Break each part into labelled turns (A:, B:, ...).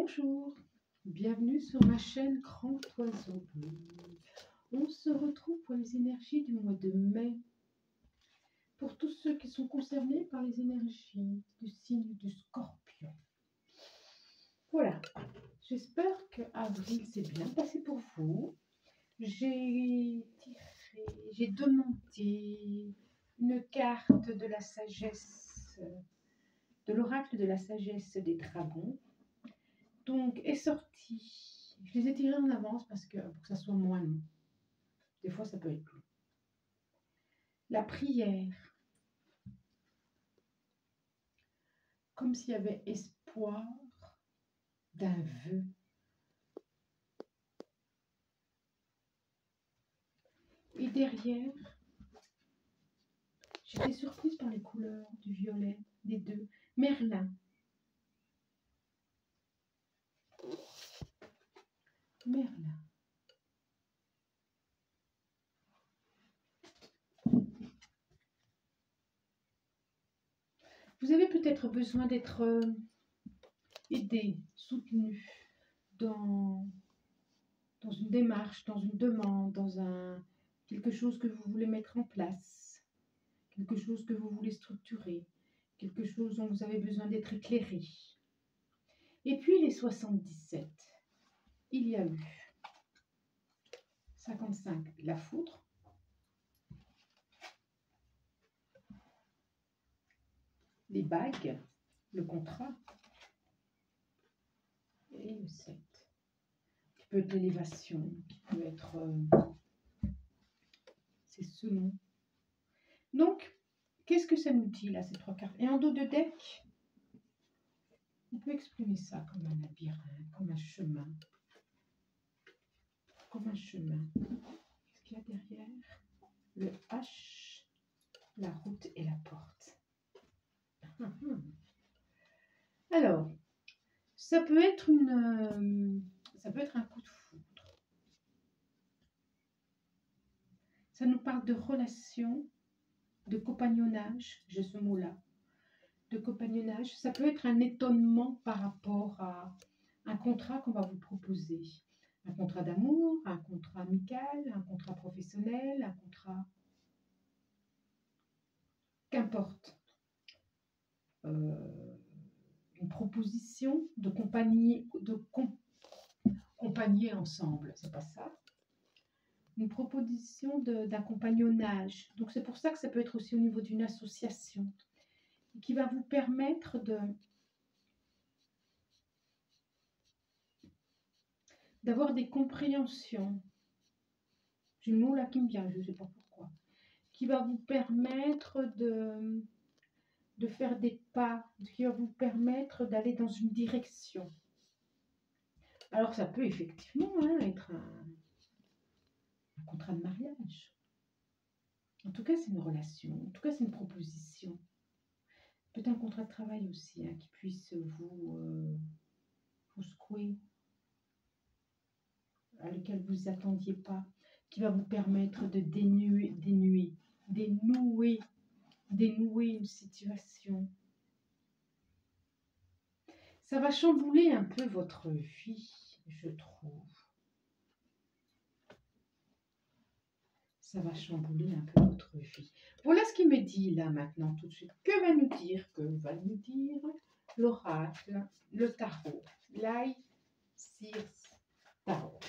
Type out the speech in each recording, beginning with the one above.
A: Bonjour, bienvenue sur ma chaîne Grand Oiseau Bleu. On se retrouve pour les énergies du mois de mai. Pour tous ceux qui sont concernés par les énergies du signe du Scorpion. Voilà, j'espère que avril s'est bien passé pour vous. J'ai demandé une carte de la sagesse, de l'oracle de la sagesse des dragons. Donc, est sorti. Je les ai tirés en avance pour que ça soit moins long. Des fois, ça peut être long. La prière. Comme s'il y avait espoir d'un vœu. Et derrière, j'étais surprise par les couleurs du violet, des deux. Merlin. Merlin. Vous avez peut-être besoin d'être aidé, soutenu dans une démarche, dans une demande, dans quelque chose que vous voulez mettre en place, quelque chose que vous voulez structurer, quelque chose dont vous avez besoin d'être éclairé. Et puis les 77, il y a eu 55, la foudre, les bagues, le contrat, et le 7, qui peut être l'élévation, qui peut être... c'est selon. Donc, qu'est-ce que ça nous dit là, ces trois cartes? Et en dos de deck, on peut exprimer ça comme un labyrinthe, comme un chemin. Comme un chemin. Qu'est-ce qu'il y a derrière? Le H, la route et la porte. Alors, ça peut être un coup de foudre. Ça nous parle de relation, de compagnonnage, j'ai ce mot-là, de compagnonnage. Ça peut être un étonnement par rapport à un contrat qu'on va vous proposer. Un contrat d'amour, un contrat amical, un contrat professionnel, un contrat... Qu'importe. Une proposition de compagnie, compagnie ensemble, c'est pas ça. Une proposition d'un compagnonnage. Donc c'est pour ça que ça peut être aussi au niveau d'une association qui va vous permettre d'avoir des compréhensions. J'ai le mot là qui me vient, je ne sais pas pourquoi. Qui va vous permettre de faire des pas, qui va vous permettre d'aller dans une direction. Alors ça peut effectivement être un contrat de mariage. En tout cas, c'est une relation. En tout cas, c'est une proposition. Peut-être un contrat de travail aussi, qui puisse vous secouer, à lequel vous ne attendiez pas, qui va vous permettre de dénouer une situation. Ça va chambouler un peu votre vie, je trouve. Ça va chambouler un peu votre vie. Voilà ce qu'il me dit là maintenant tout de suite. Que va nous dire l'oracle, le tarot, l'Isis Tarot.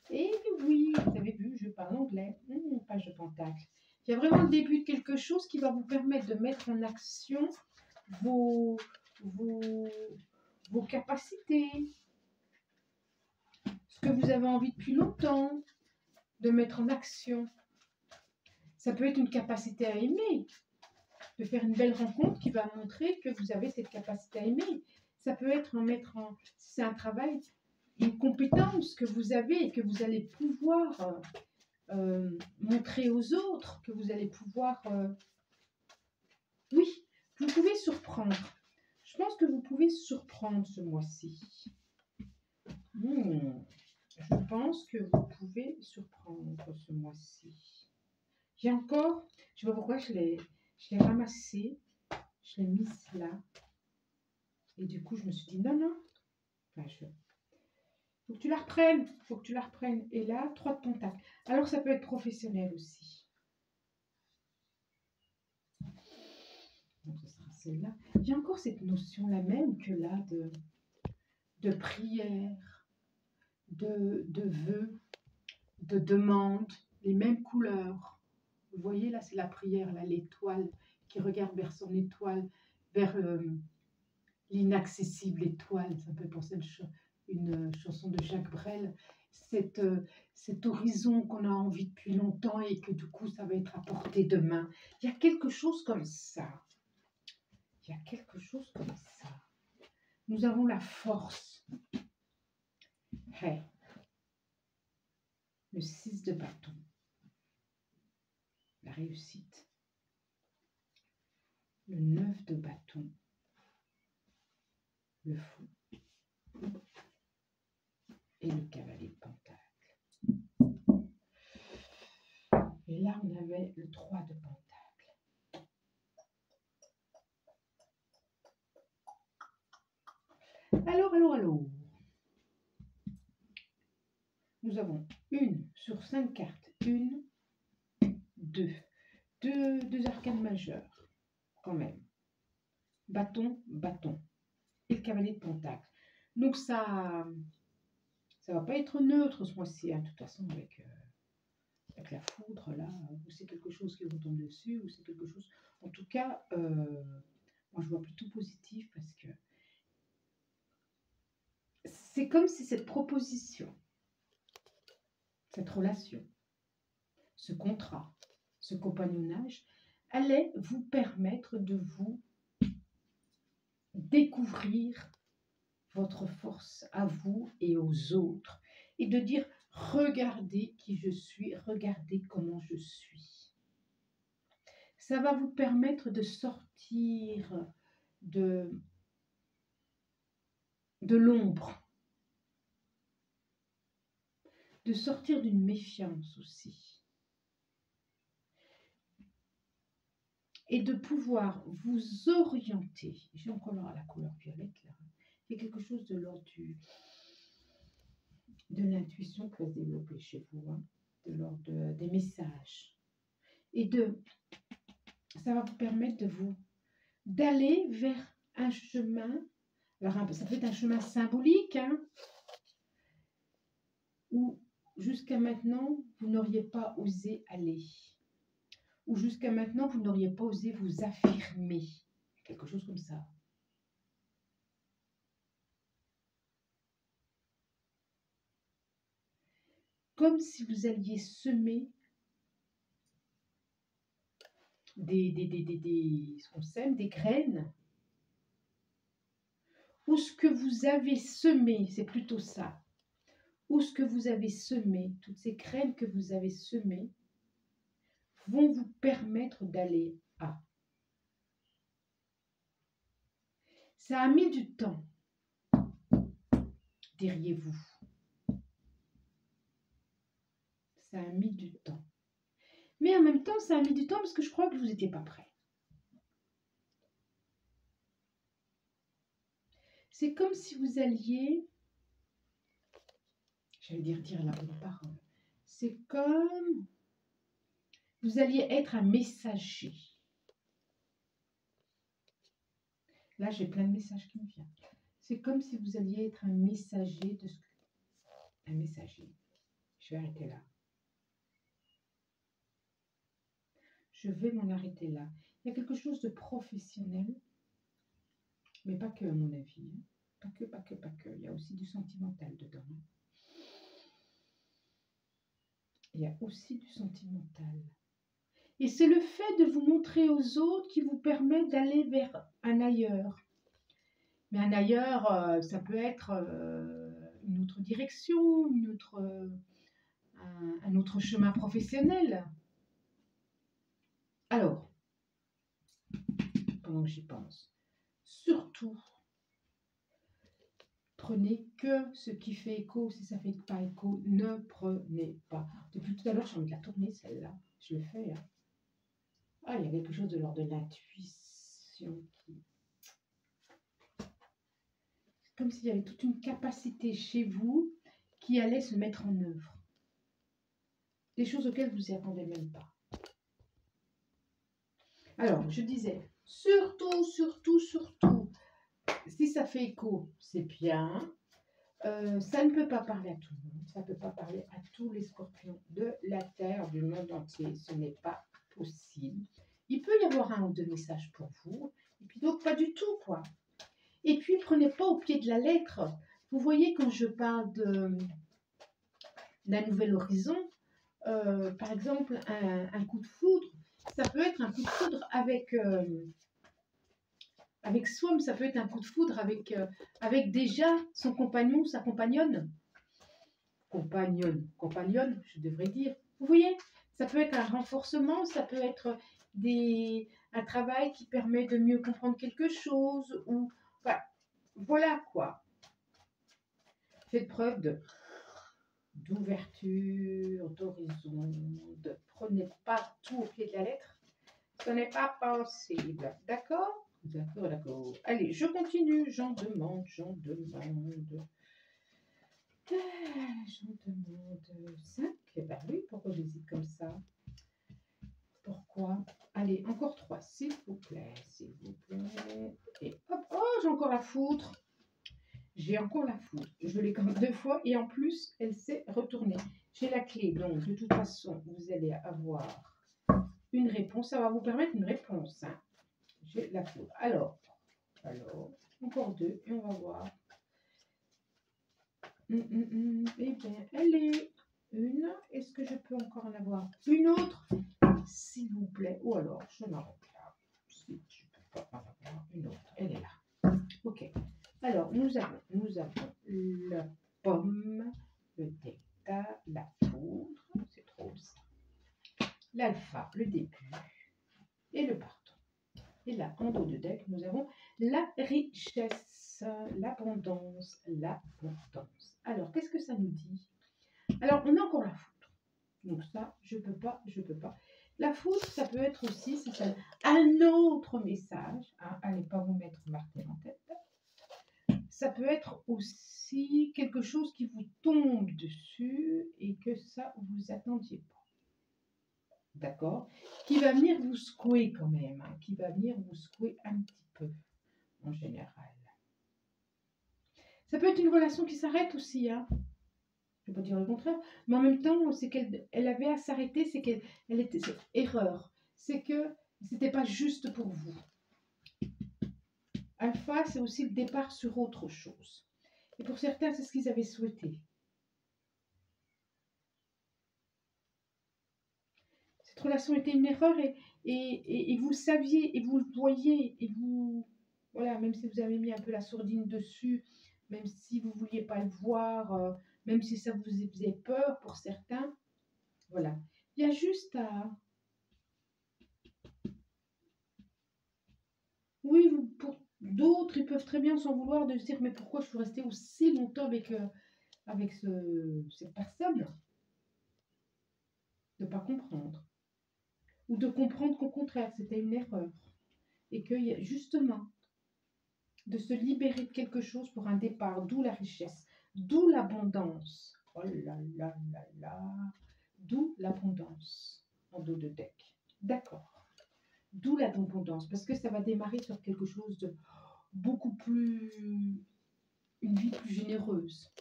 A: Et oui, vous avez vu, je parle anglais, page de pentacle. Il y a vraiment le début de quelque chose qui va vous permettre de mettre en action vos capacités, ce que vous avez envie depuis longtemps de mettre en action. Ça peut être une capacité à aimer, de faire une belle rencontre qui va montrer que vous avez cette capacité à aimer. Ça peut être c'est un travail, une compétence que vous avez et que vous allez pouvoir montrer aux autres, que vous allez pouvoir... Oui, vous pouvez surprendre. Je pense que vous pouvez surprendre ce mois-ci. Je pense que vous pouvez surprendre ce mois-ci. J'ai encore, je ne sais pas pourquoi je l'ai ramassé, je l'ai mise là. Et du coup, je me suis dit, non, Enfin, faut que tu la reprennes. Faut que tu la reprennes. Et là, 3 de Pentacle. Alors, ça peut être professionnel aussi. Donc, ce sera celle-là. Il y a encore cette notion-là même que là de prière, de vœux, de demande, les mêmes couleurs. Vous voyez, là, c'est la prière, là, l'étoile qui regarde vers son étoile, vers l'inaccessible étoile. Ça me fait penser à une chanson de Jacques Brel. Cet horizon qu'on a envie depuis longtemps et que du coup, ça va être à portée de main. Il y a quelque chose comme ça. Il y a quelque chose comme ça. Nous avons la force. Hey. Le 6 de bâton. La réussite. Le 9 de bâton. Le fou. Et le cavalier de pentacle. Et là, on avait le 3 de pentacle. Alors. Nous avons une sur 5 cartes. Une, deux arcanes majeures, quand même. Bâton. Et le cavalier de pentacle. Donc ça va pas être neutre ce mois-ci, hein, de toute façon, avec la foudre, là, ou c'est quelque chose qui vous tombe dessus, ou c'est quelque chose... En tout cas, moi, je vois plutôt positif, parce que c'est comme si cette proposition, cette relation, ce contrat, ce compagnonnage, allait vous permettre de vous découvrir votre force à vous et aux autres, et de dire, regardez qui je suis, regardez comment je suis. Ça va vous permettre de sortir de l'ombre, de sortir d'une méfiance aussi, et de pouvoir vous orienter. J'ai encore la couleur violette là. Il y a quelque chose de l'ordre de l'intuition qui va se développer chez vous, hein, de l'ordre des messages, et ça va vous permettre d'aller vers un chemin. Alors ça peut être un chemin symbolique, hein, où jusqu'à maintenant vous n'auriez pas osé aller, ou jusqu'à maintenant vous n'auriez pas osé vous affirmer, quelque chose comme ça. Comme si vous alliez semer ce qu'on sème, des graines, ou ce que vous avez semé, c'est plutôt ça, ou ce que vous avez semé, toutes ces graines que vous avez semées, vont vous permettre d'aller à. Ça a mis du temps, diriez-vous. Ça a mis du temps. Mais en même temps, ça a mis du temps parce que je crois que vous n'étiez pas prêt. C'est comme si vous alliez, j'allais dire la bonne parole, c'est comme vous alliez être un messager. Là, j'ai plein de messages qui me viennent. C'est comme si vous alliez être un messager de ce que... Un messager. Je vais arrêter là. Je vais m'en arrêter là. Il y a quelque chose de professionnel, mais pas que, à mon avis. Pas que. Il y a aussi du sentimental dedans. Il y a aussi du sentimental. Et c'est le fait de vous montrer aux autres qui vous permet d'aller vers un ailleurs. Mais un ailleurs, ça peut être une autre direction, un autre chemin professionnel. Alors, pendant que j'y pense, surtout, prenez que ce qui fait écho. Si ça ne fait pas écho, ne prenez pas. Depuis tout à l'heure, j'ai envie de la tourner, celle-là. Je le fais. Hein. Ah, il y a quelque chose de l'ordre de l'intuition qui... comme s'il y avait toute une capacité chez vous qui allait se mettre en œuvre. Des choses auxquelles vous n'y attendez même pas. Alors, je disais, surtout, si ça fait écho, c'est bien. Ça ne peut pas parler à tout le monde. Ça ne peut pas parler à tous les scorpions de la Terre, du monde entier. Ce n'est pas possible. Il peut y avoir un ou deux messages pour vous, et puis d'autres pas du tout, quoi. Et puis, prenez pas au pied de la lettre. Vous voyez, quand je parle d'un nouvel horizon, par exemple, un coup de foudre, ça peut être un coup de foudre avec soi, mais ça peut être un coup de foudre avec déjà son compagnon ou sa compagnonne. Compagnonne, je devrais dire. Vous voyez, ça peut être un renforcement, ça peut être un travail qui permet de mieux comprendre quelque chose, ou enfin, voilà quoi. Faites preuve d'ouverture, d'horizon, prenez pas tout au pied de la lettre. Ce n'est pas possible. D'accord? D'accord. Allez, je continue. J'en demande. J'en demande 5. Ben oui, pourquoi j'hésite comme ça? Pourquoi? Allez, encore 3, s'il vous plaît. S'il vous plaît. Et hop, oh, j'ai encore la foudre. J'ai encore la foudre. Je l'ai quand même 2 fois et en plus, elle s'est retournée. J'ai la clé, donc de toute façon, vous allez avoir une réponse. Ça va vous permettre une réponse. Hein. J'ai la foudre. Alors, encore 2 et on va voir. Eh bien, elle est une. Est-ce que je peux encore en avoir une autre? S'il vous plaît. Ou alors, je m'arrête là. Si je ne peux pas en avoir une autre. Elle est là. Ok. Alors, nous avons la pomme, le delta, la foudre. C'est trop ça. L'alpha, le début. Et le partant. Et là, en dos de deck, nous avons la richesse, l'abondance, l'abondance. Alors, qu'est-ce que ça nous dit? Alors, on a encore la foudre. Donc ça, je peux pas. La foudre, ça peut être aussi, c'est ça, un autre message. Hein, allez pas vous mettre Martin en tête. Ça peut être aussi quelque chose qui vous tombe dessus et que ça, vous attendiez pas. D'accord? Qui va venir vous secouer quand même, hein, qui va venir vous secouer un petit peu, en général. Ça peut être une relation qui s'arrête aussi, hein. Je ne vais pas dire le contraire, mais en même temps, c'est qu'elle avait à s'arrêter, c'est qu'elle était erreur, c'est que c'était pas juste pour vous. Alpha, c'est aussi le départ sur autre chose. Et pour certains, c'est ce qu'ils avaient souhaité. Cette relation était une erreur et vous le saviez et vous le voyez et vous, voilà, même si vous avez mis un peu la sourdine dessus, même si vous ne vouliez pas le voir, même si ça vous faisait peur pour certains, voilà. Il y a juste à... Oui, pour d'autres, ils peuvent très bien s'en vouloir de se dire, mais pourquoi je suis restée aussi longtemps avec cette personne? De ne pas comprendre. Ou de comprendre qu'au contraire, c'était une erreur. Et que justement, de se libérer de quelque chose pour un départ, d'où la richesse, d'où l'abondance. Oh là là là là, d'où l'abondance en dos de deck. D'accord. D'où l'abondance, parce que ça va démarrer sur quelque chose de beaucoup plus, une vie plus généreuse.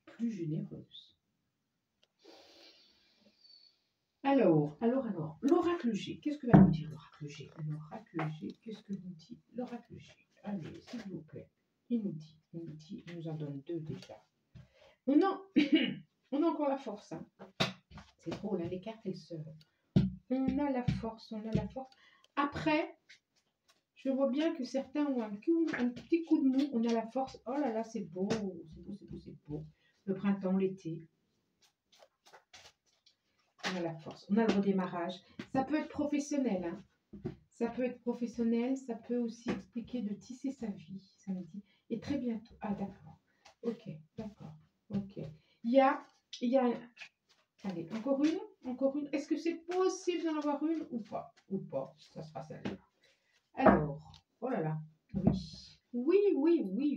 A: Plus généreuse. Alors, l'oracle G, qu'est-ce que va nous dire l'oracle G? L'oracle G, qu'est-ce que nous dit l'oracle G? Allez, s'il vous plaît. Il nous en donne 2 déjà. On a encore la force. Hein. C'est drôle, hein, les cartes, elles se... On a la force. Après, je vois bien que certains ont un petit coup de mou. On a la force. Oh là là, c'est beau. C'est beau. Le printemps, l'été. On a la force. On a le redémarrage. Ça peut être professionnel. Hein. Ça peut être professionnel. Ça peut aussi expliquer de tisser sa vie. Ça me dit. Et très bientôt. Ah, d'accord. Ok, d'accord. Ok. Il y a... Allez, encore une. Est-ce que c'est possible d'en avoir une ou pas? Ça sera celle-là. Alors, oh là là. Oui.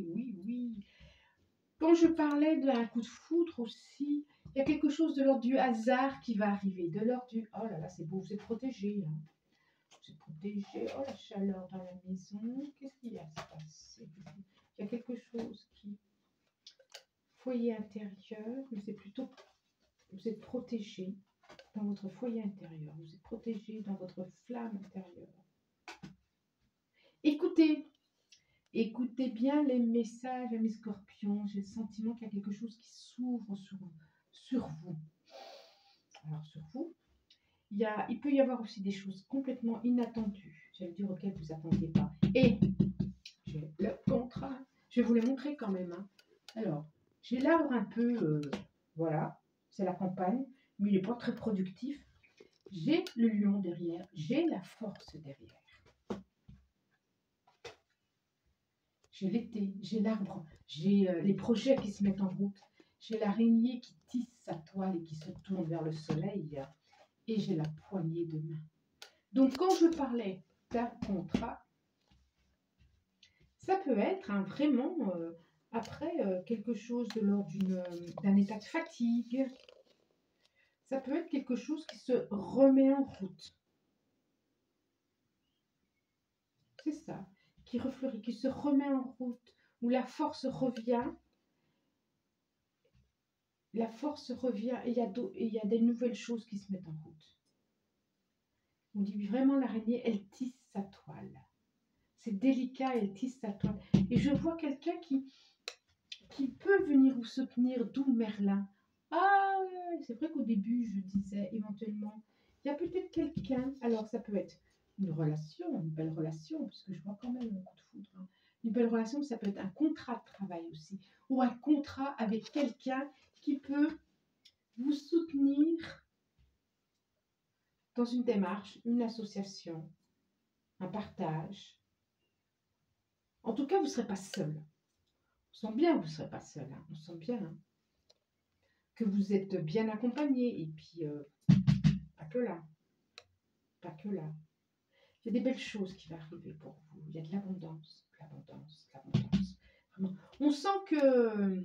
A: Quand je parlais d'un coup de foudre aussi, il y a quelque chose de l'ordre du hasard qui va arriver, de l'ordre du... Oh là là, c'est beau, vous êtes protégé. Hein. Vous êtes protégé. Oh, la chaleur dans la maison. Qu'est-ce qu'il y a à se passer? Il y a quelque chose qui... Foyer intérieur, mais c'est plutôt... Vous êtes protégé dans votre foyer intérieur. Vous êtes protégé dans votre flamme intérieure. Écoutez, écoutez bien les messages à mes scorpions. J'ai le sentiment qu'il y a quelque chose qui s'ouvre sur vous. Alors sur vous, il peut y avoir aussi des choses complètement inattendues, j'allais dire auxquelles vous ne attendiez pas. Et j'ai le contrat, je vais vous les montrer quand même. Hein. Alors, j'ai l'arbre un peu, voilà, c'est la campagne, mais il n'est pas très productif. J'ai le lion derrière, j'ai la force derrière. J'ai l'été, j'ai l'arbre, j'ai les projets qui se mettent en route, j'ai l'araignée qui tisse sa toile et qui se tourne vers le soleil, et j'ai la poignée de main. Donc quand je parlais d'un contrat, ça peut être vraiment après quelque chose de l'ordre d'un état de fatigue. Ça peut être quelque chose qui se remet en route. C'est ça, qui refleurit, qui se remet en route, où la force revient. La force revient et il y a des nouvelles choses qui se mettent en route. On dit vraiment l'araignée, elle tisse sa toile. C'est délicat, elle tisse sa toile. Et je vois quelqu'un qui peut venir vous soutenir, d'où Merlin. Ah, c'est vrai qu'au début, je disais éventuellement, il y a peut-être quelqu'un, alors ça peut être une relation, une belle relation, parce que je vois quand même un coup de foudre. Hein. Une belle relation, ça peut être un contrat de travail aussi, ou un contrat avec quelqu'un qui peut vous soutenir dans une démarche, une association, un partage. En tout cas, vous ne serez pas seul. On sent bien que vous ne serez pas seul. Hein. On sent bien hein, que vous êtes bien accompagné. Et puis, pas que là. Pas que là. Il y a des belles choses qui vont arriver pour vous. Il y a de l'abondance, de l'abondance, de l'abondance. Vraiment. On sent que...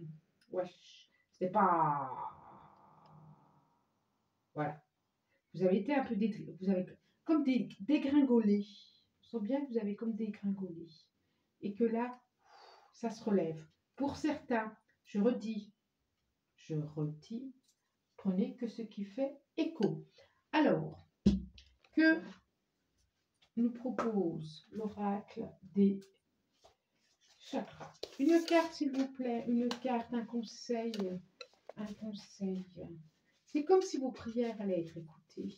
A: Ouais, c'est pas... Voilà. Vous avez été un peu... Vous avez comme dégringolé. On sent bien que vous avez comme dégringolé. Et que là, ça se relève. Pour certains, je redis, prenez que ce qui fait écho. Alors, que nous propose l'oracle des chakras? Une carte, s'il vous plaît, une carte, un conseil, un conseil. C'est comme si vos prières allaient être écoutées.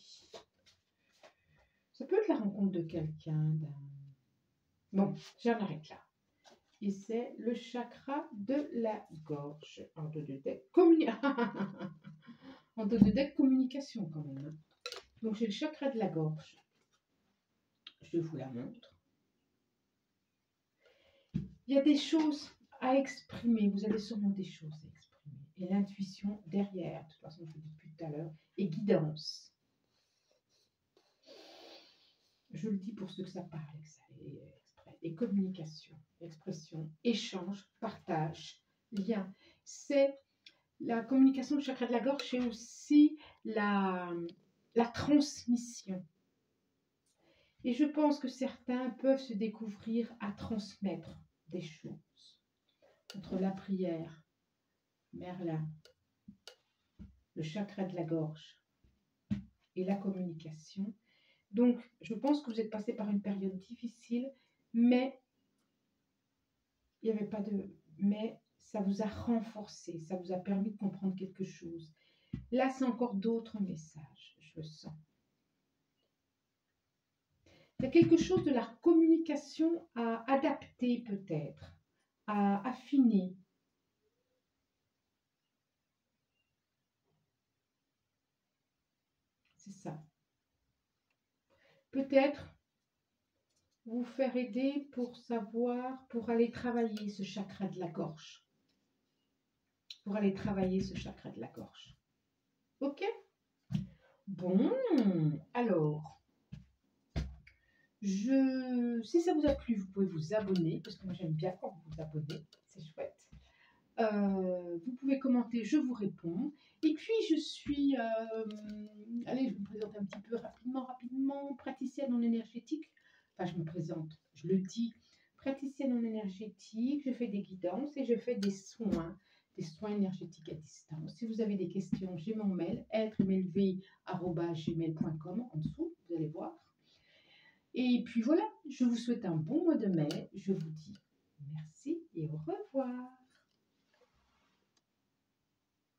A: Ça peut être la rencontre de quelqu'un. Bon, j'en arrête là. Et c'est le chakra de la gorge. En dos de deck, en dos de deck, communication quand même. Donc j'ai le chakra de la gorge. Je vous la montre. Il y a des choses à exprimer. Vous avez sûrement des choses à exprimer. Et l'intuition derrière, de toute façon, je vous dis depuis tout à l'heure, et guidance. Je le dis pour ceux que ça parle, que ça est exprès. Et communication, expression, échange, partage, lien. C'est la communication du chakra de la gorge, c'est aussi la transmission. Et je pense que certains peuvent se découvrir à transmettre des choses. Entre la prière, Merlin, le chakra de la gorge et la communication. Donc, je pense que vous êtes passé par une période difficile, mais il n'y avait pas de... Mais ça vous a renforcé, ça vous a permis de comprendre quelque chose. Là, c'est encore d'autres messages, je le sens. Il y a quelque chose de la communication à adapter peut-être, à affiner. C'est ça. Peut-être vous faire aider pour savoir, pour aller travailler ce chakra de la gorge. Pour aller travailler ce chakra de la gorge. Ok? Bon, alors, si ça vous a plu, vous pouvez vous abonner, parce que moi j'aime bien quand vous vous abonnez, c'est chouette. Vous pouvez commenter, je vous réponds. Et puis, je suis, allez, je me présente un petit peu rapidement, praticienne en énergétique. Enfin, je me présente, je le dis, praticienne en énergétique. Je fais des guidances et je fais des soins énergétiques à distance. Si vous avez des questions, j'ai mon mail, êtremlv@gmail.com en dessous, vous allez voir. Et puis voilà, je vous souhaite un bon mois de mai. Je vous dis merci et au revoir.